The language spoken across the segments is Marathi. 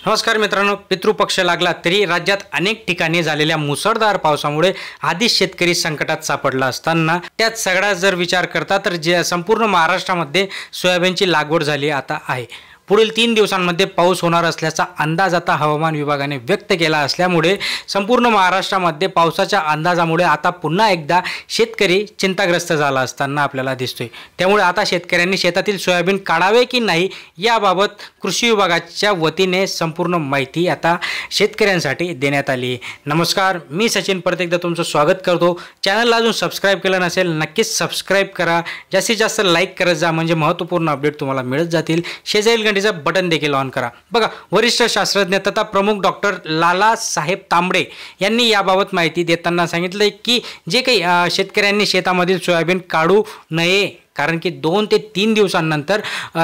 नमस्कार मित्रांनो, पितृपक्ष लागला तरी राज्यात अनेक ठिकाणी झालेल्या मुसळधार पावसामुळे आधीच शेतकरी संकटात सापडला असताना त्यात सगळा जर विचार करता तर संपूर्ण महाराष्ट्रामध्ये सोयाबीनची लागवड झाली आता आहे। पुढील 3 दिवसांमध्ये पाऊस होणार असल्याचा अंदाज आता हवामान विभागाने व्यक्त केला असल्यामुळे संपूर्ण महाराष्ट्रामध्ये पावसाच्या अंदाजामुळे आता पुन्हा एकदा शेतकरी चिंताग्रस्त झाला असताना आपल्याला दिसतोय। त्यामुळे आता शेतकऱ्यांनी शेतातील सोयाबीन काढावे की नाही याबाबत कृषी विभागाच्या वतीने संपूर्ण माहिती आता शेतकऱ्यांसाठी देण्यात आली आहे। नमस्कार, मी सचिन परत एकदा तुमचं स्वागत करतो। चॅनलला अजून सबस्क्राइब केलं नसेल नक्कीच सबस्क्राइब करा, जास्तीत जास्त लाईक करत जा म्हणजे महत्त्वपूर्ण अपडेट तुम्हाला मिळत जातील। शेजारील बटन देखील ऑन करा। बघा, वरिष्ठ शास्त्रज्ञ तथा प्रमुख डॉक्टर लाला साहेब तांबडे यांनी याबाबत माहिती देताना सांगितले की जे काही शेतकऱ्यांनी शेतामधील सोयाबीन काढू नये, कारण की 2 ते 3 दिवसांनंतर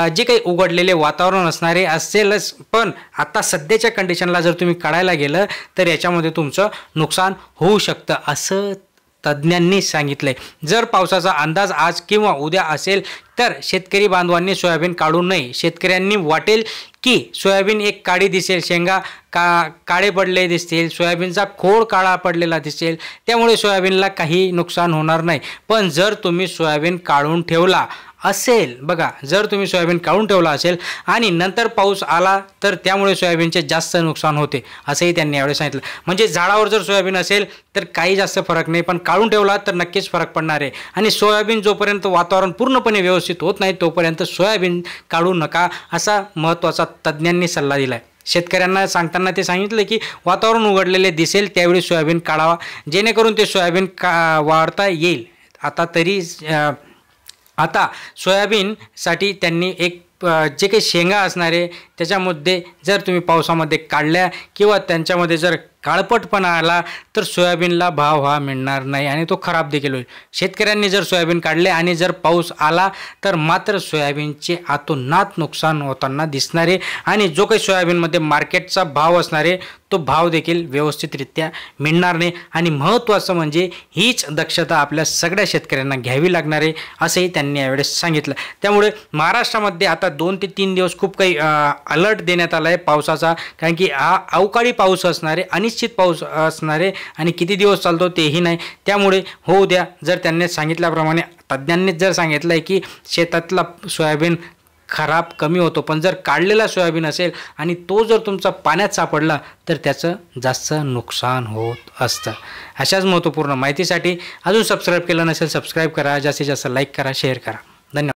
जे काही उघडलेले वातावरण असणारे असेलच, पण आता सध्याच्या कंडिशनला जर तुम्ही काढायला गेलं तर याच्यामध्ये तुमचं नुकसान होऊ शकतं असं तज्ञांनी सांगितले। जर पावसाचा अंदाज आज किंवा उद्या असेल तर शेतकरी बांधवांनी सोयाबीन काढू नये। शेतकऱ्यांनी वाटेल की सोयाबीन एक काळी दिसेल, शेंगा काळे पडले दिसतील, सोयाबीनचा खोड काळा पडलेला दिसेल, त्यामुळे सोयाबीनला काही नुकसान होणार नाही। पण जर तुम्ही सोयाबीन काढून ठेवला असेल, बघा, जर तुम्ही सोयाबीन काढून ठेवला असेल आणि नंतर पाऊस आला तर त्यामुळे सोयाबीनचे जास्त नुकसान होते असंही त्यांनी यावेळी सांगितलं। म्हणजे झाडावर जर सोयाबीन असेल तर काही जास्त फरक नाही, पण काढून ठेवला तर नक्कीच फरक पडणार आहे। आणि सोयाबीन जोपर्यंत वातावरण पूर्णपणे व्यवस्थित होत नाही तोपर्यंत सोयाबीन काढू नका असा महत्त्वाचा तज्ञांनी सल्ला दिला आहे। शेतकऱ्यांना सांगताना ते सांगितले की वातावरण उघडलेले दिसेल त्यावेळी सोयाबीन काढावा, जेणेकरून ते सोयाबीन वाढता येईल। आता सोयाबीनसाठी त्यांनी एक जे काही शेंगा असणारे त्याच्यामध्ये जर तुम्ही पावसामध्ये काढल्या किंवा त्यांच्यामध्ये जर काळपटपणा आला तर सोयाबीनला भाव मिळणार नाही आणि तो खराब देखील होईल। शेतकऱ्यांनी जर सोयाबीन काढले आणि जर पाऊस आला तर मात्र सोयाबीनचे आतोनात नुकसान होताना दिसणारे आणि जो काही सोयाबीनमध्ये मार्केटचा भाव असणारे तो भाव देखील व्यवस्थितरित्या मिळणार नाही। आणि महत्त्वाचं म्हणजे हीच दक्षता आपल्या सगळ्या शेतकऱ्यांना घ्यावी लागणार आहे असंही त्यांनी यावेळेस सांगितलं। त्यामुळे महाराष्ट्रामध्ये आता 2 ते 3 दिवस खूप काही अलर्ट देण्यात आला आहे पावसाचा, कारण की हा अवकाळी पाऊस असणारे, अनिश्चित पाऊस असणारे आणि किती दिवस चालतो तेही नाही। त्यामुळे होऊ द्या, जर त्यांनी सांगितल्याप्रमाणे तज्ञांनीच जर सांगितलं आहे की शेतातला सोयाबीन खराब कमी होतो, पण जर काढलेला सोयाबीन असेल आणि तो जर तुमचा पाण्यात सापडला तर त्याचं जास्त नुकसान होत असतं। अशाच महत्त्वपूर्ण माहितीसाठी अजून सबस्क्राईब केलं नसेल सबस्क्राईब करा, जास्तीत जास्त लाईक करा, शेअर करा। धन्यवाद।